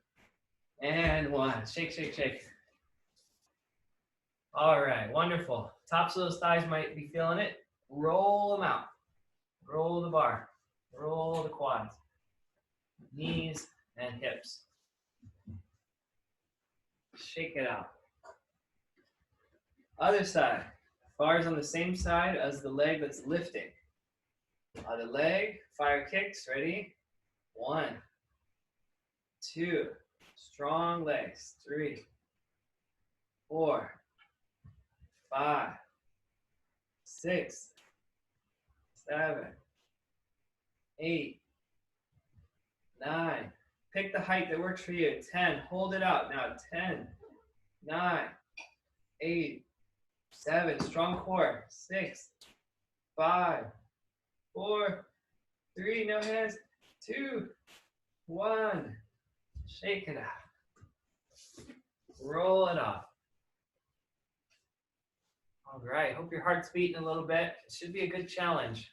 And 1. Shake, shake, shake. All right, wonderful. Tops of those thighs might be feeling it. Roll them out. Roll the bar. Roll the quads. Knees and hips. Shake it out. Other side. Bars on the same side as the leg that's lifting. Other leg, fire kicks. Ready? 1. 2. Strong legs. 3. 4. 5. 6. 7. 8. 9. Pick the height that works for you. 10. Hold it out. Now 10. 9. 8. 7. Strong core. 6. 5. 4. 3. No hands. 2. 1. Shake it out. Roll it off. All right. Hope your heart's beating a little bit. It should be a good challenge.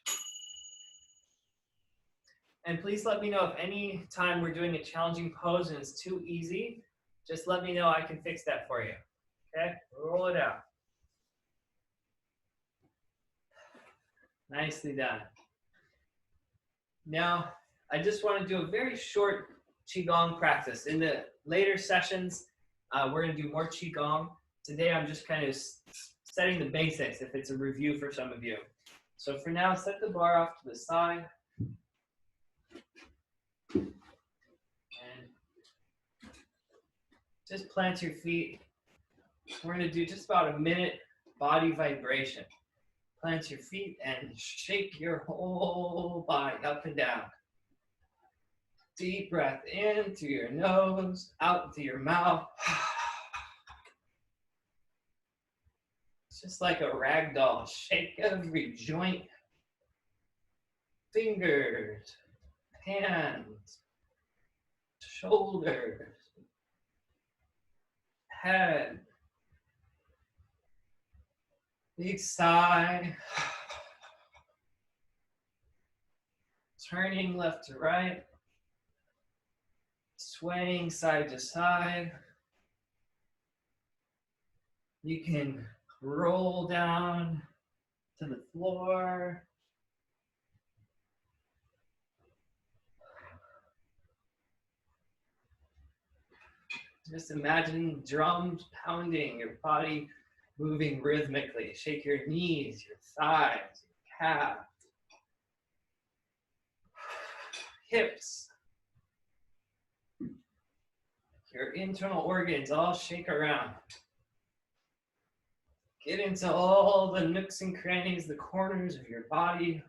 And please let me know if any time we're doing a challenging pose and it's too easy, just let me know. I can fix that for you. Okay? Roll it out. Nicely done. Now, I just want to do a very short Qigong practice. In the later sessions, we're going to do more Qigong. Today, I'm just kind of setting the basics if it's a review for some of you. So for now, set the bar off to the side. And just plant your feet. We're going to do just about a minute body vibration. Plant your feet and shake your whole body up and down. Deep breath in through your nose, out through your mouth. It's just like a rag doll. Shake every joint, fingers, hands, shoulders, head. Big sigh. Turning left to right. Swaying side to side. You can roll down to the floor. Just imagine drums pounding, your body moving rhythmically. Shake your knees, your thighs, your calf, hips. Your internal organs all shake around. Get into all the nooks and crannies, the corners of your body.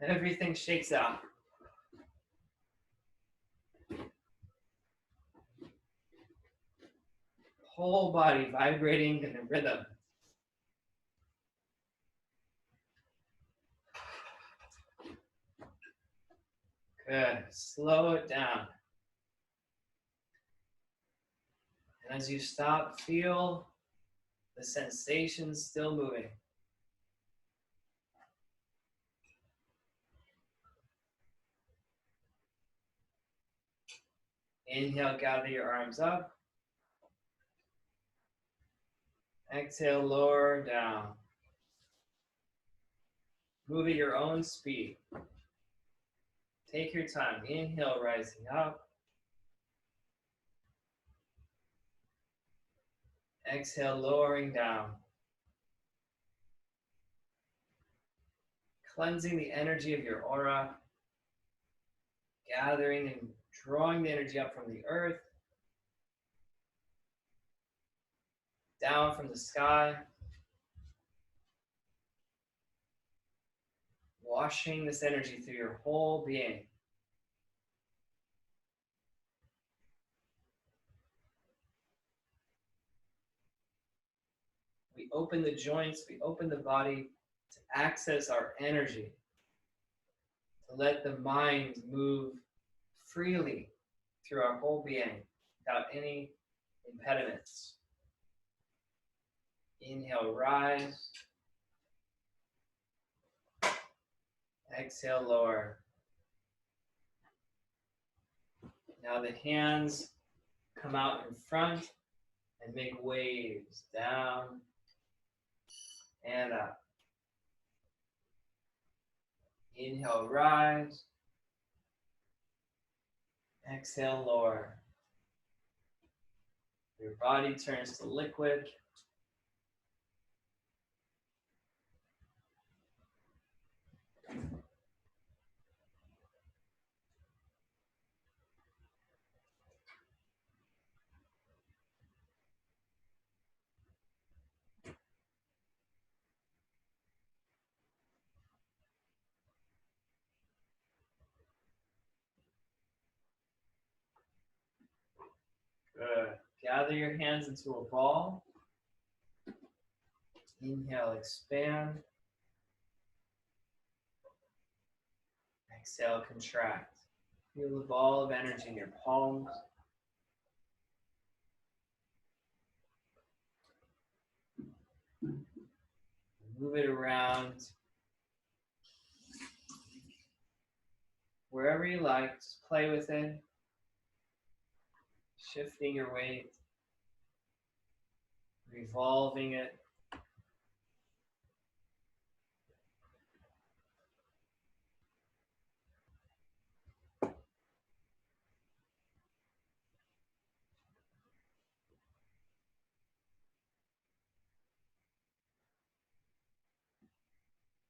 Everything shakes out. Whole body vibrating in a rhythm. Good. Slow it down. And as you stop, feel the sensations still moving. Inhale, gather your arms up. Exhale, lower down. Move at your own speed. Take your time. Inhale, rising up. Exhale, lowering down. Cleansing the energy of your aura. Gathering and drawing the energy up from the earth. down from the sky, washing this energy through your whole being. We open the joints, we open the body to access our energy, to let the mind move freely through our whole being without any impediments. Inhale, rise. Exhale, lower. Now the hands come out in front and make waves down and up. Inhale, rise. Exhale, lower. Your body turns to liquid. Good. Gather your hands into a ball. Inhale, expand. Exhale, contract. Feel the ball of energy in your palms. Move it around wherever you like. Just play with it. Shifting your weight. Revolving it.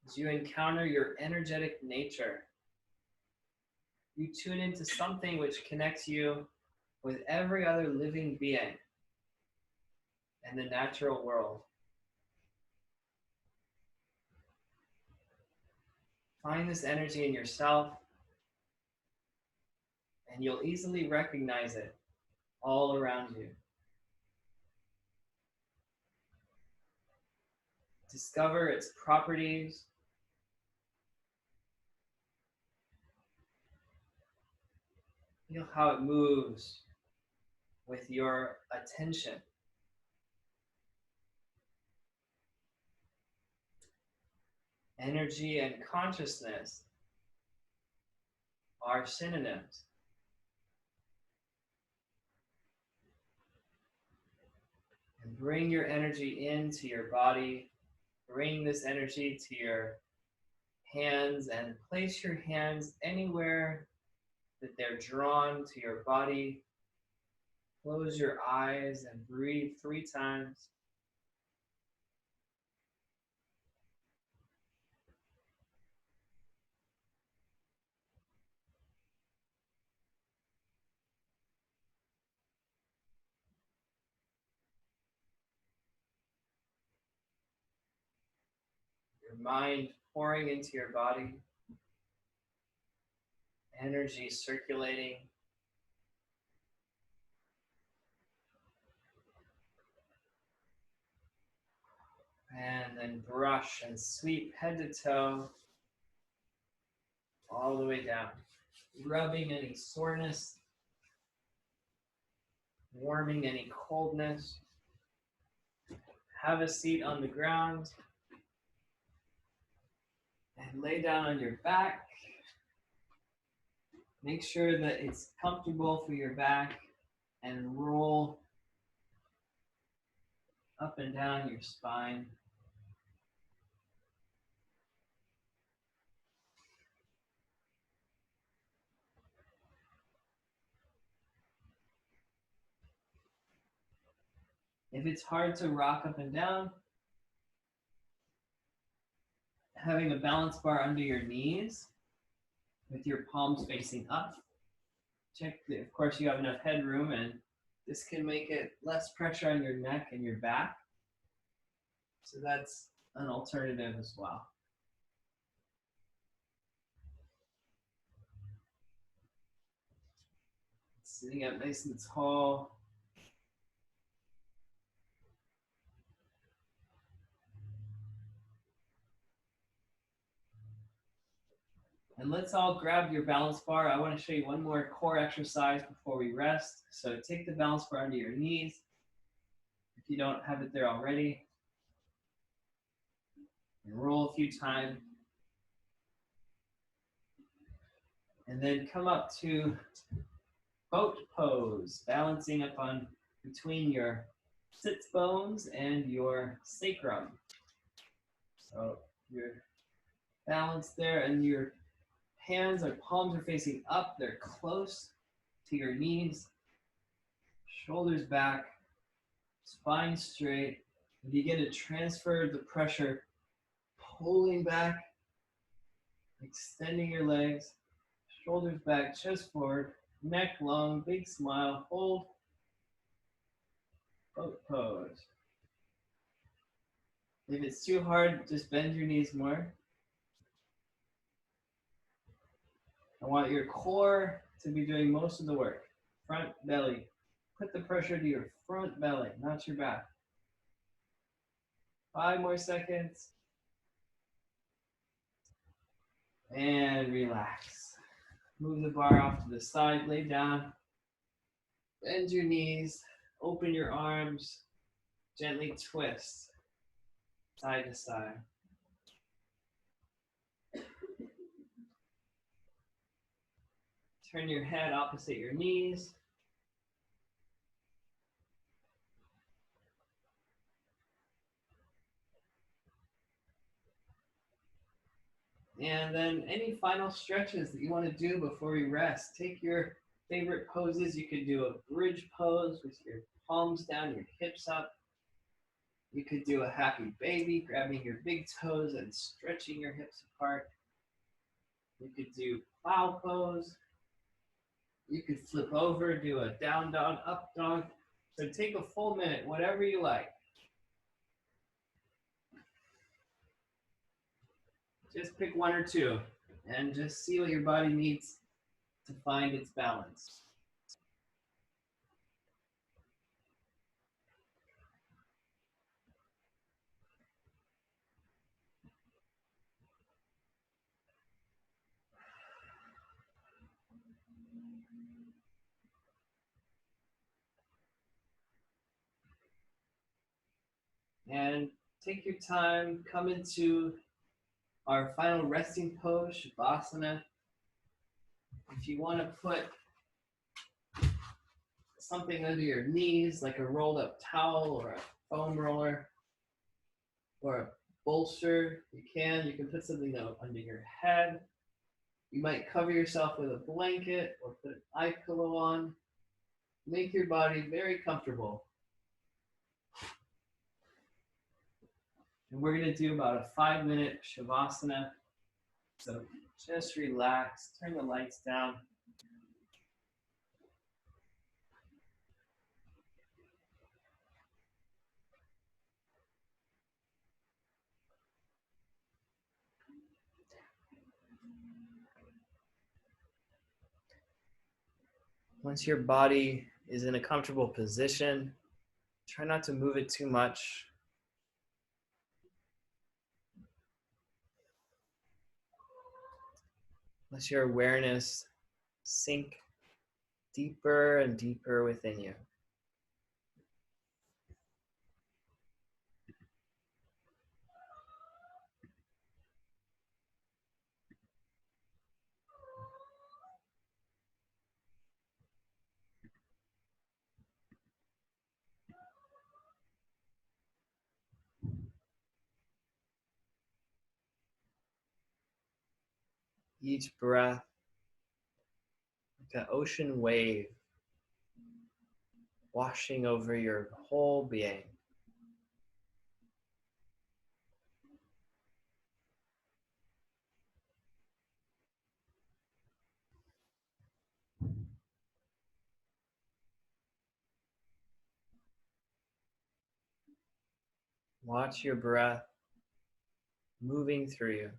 As you encounter your energetic nature, you tune into something which connects you with every other living being in the natural world. Find this energy in yourself, and you'll easily recognize it all around you. Discover its properties. Feel how it moves with your attention. Energy and consciousness are synonyms. And bring your energy into your body. Bring this energy to your hands and place your hands anywhere that they're drawn to your body. Close your eyes and breathe 3 times. Your mind pouring into your body. Energy circulating. And then brush and sweep head to toe all the way down. Rubbing any soreness, warming any coldness. Have a seat on the ground and lay down on your back. Make sure that it's comfortable for your back and roll up and down your spine. If it's hard to rock up and down, having a balance bar under your knees with your palms facing up. Check, of course, you have enough headroom and This can make it less pressure on your neck and your back. So that's an alternative as well. Sitting up nice and tall. And let's all grab your balance bar. I want to show you one more core exercise before we rest. So take the balance bar under your knees if you don't have it there already. And roll a few times. And then come up to boat pose, balancing up on between your sits bones and your sacrum. So you're balanced there, and your hands or palms are facing up. They're close to your knees, shoulders back, spine straight. And begin to transfer the pressure, pulling back, extending your legs, shoulders back, chest forward, neck long, big smile, hold, boat pose. If it's too hard, just bend your knees more. I want your core to be doing most of the work. Front belly. Put the pressure to your front belly, not your back. 5 more seconds. And relax. Move the bar off to the side, lay down. Bend your knees, open your arms, gently twist side to side. Turn your head opposite your knees. And then any final stretches that you want to do before we rest. Take your favorite poses. You could do a bridge pose with your palms down, your hips up. You could do a happy baby, grabbing your big toes and stretching your hips apart. You could do plow pose. You could flip over, do a down dog, up dog. So take a full minute, whatever you like. Just pick one or two and just see what your body needs to find its balance. And take your time, come into our final resting pose, Shavasana. If you want to put something under your knees, like a rolled up towel or a foam roller or a bolster, you can. You can put something under your head. You might cover yourself with a blanket or put an eye pillow on. Make your body very comfortable. And we're going to do about a 5-minute Shavasana. So just relax, turn the lights down. Once your body is in a comfortable position, try not to move it too much. Let your awareness sink deeper and deeper within you. Each breath like an ocean wave washing over your whole being. Watch your breath moving through you.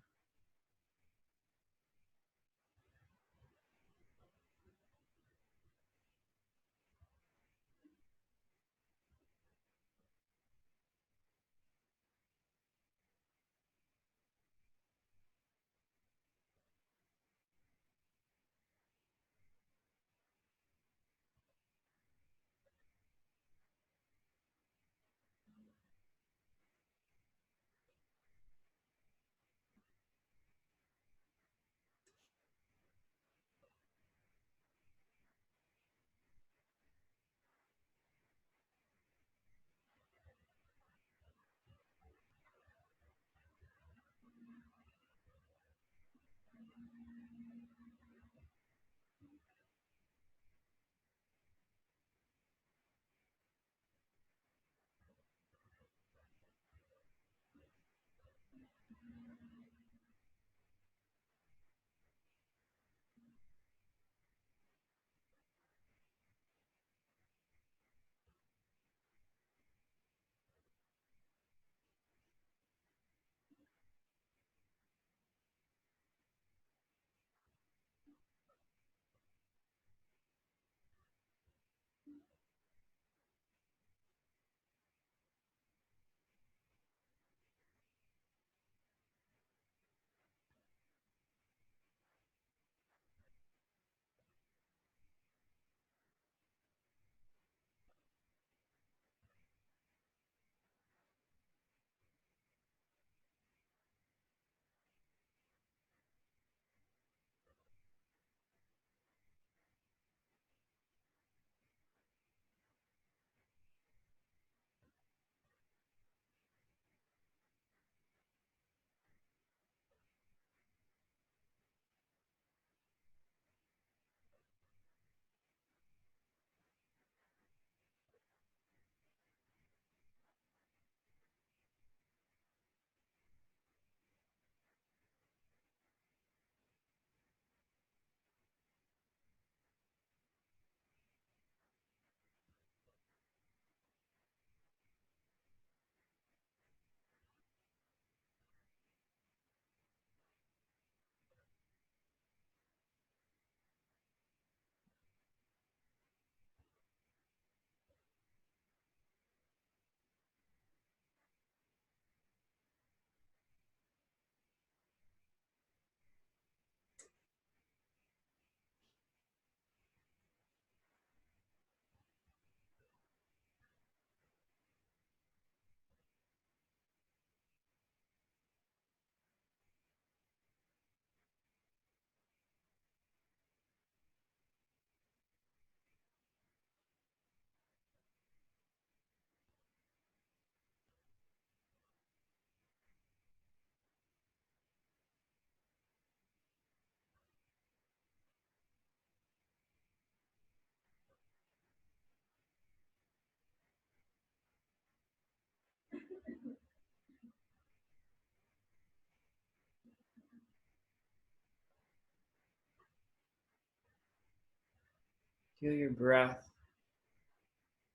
Feel your breath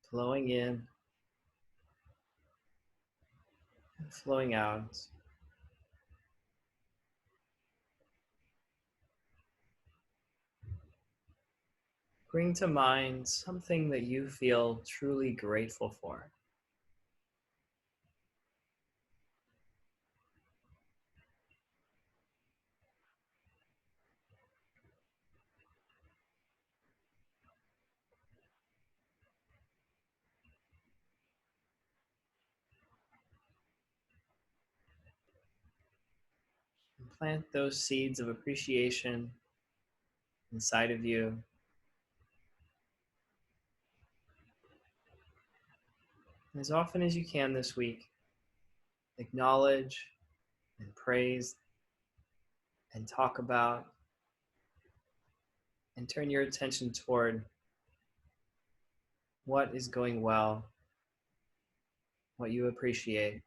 flowing in and flowing out. Bring to mind something that you feel truly grateful for. And plant those seeds of appreciation inside of you. As often as you can this week, acknowledge and praise and talk about and turn your attention toward what is going well, what you appreciate,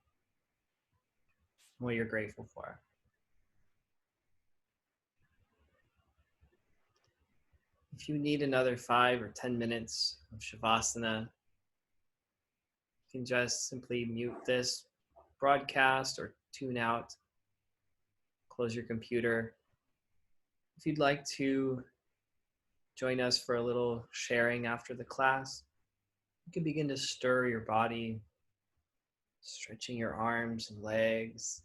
what you're grateful for. If you need another 5 or 10 minutes of Shavasana, you can just simply mute this broadcast or tune out, close your computer. If you'd like to join us for a little sharing after the class, you can begin to stir your body, stretching your arms and legs,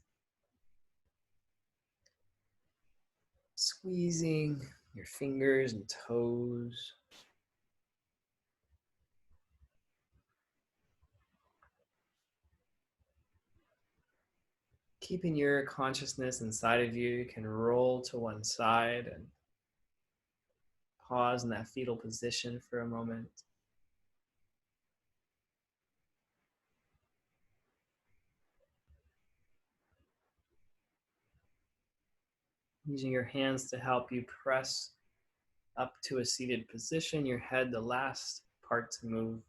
squeezing your fingers and toes. Keeping your consciousness inside of you, you can roll to one side and pause in that fetal position for a moment. Using your hands to help you press up to a seated position, your head the last part to move.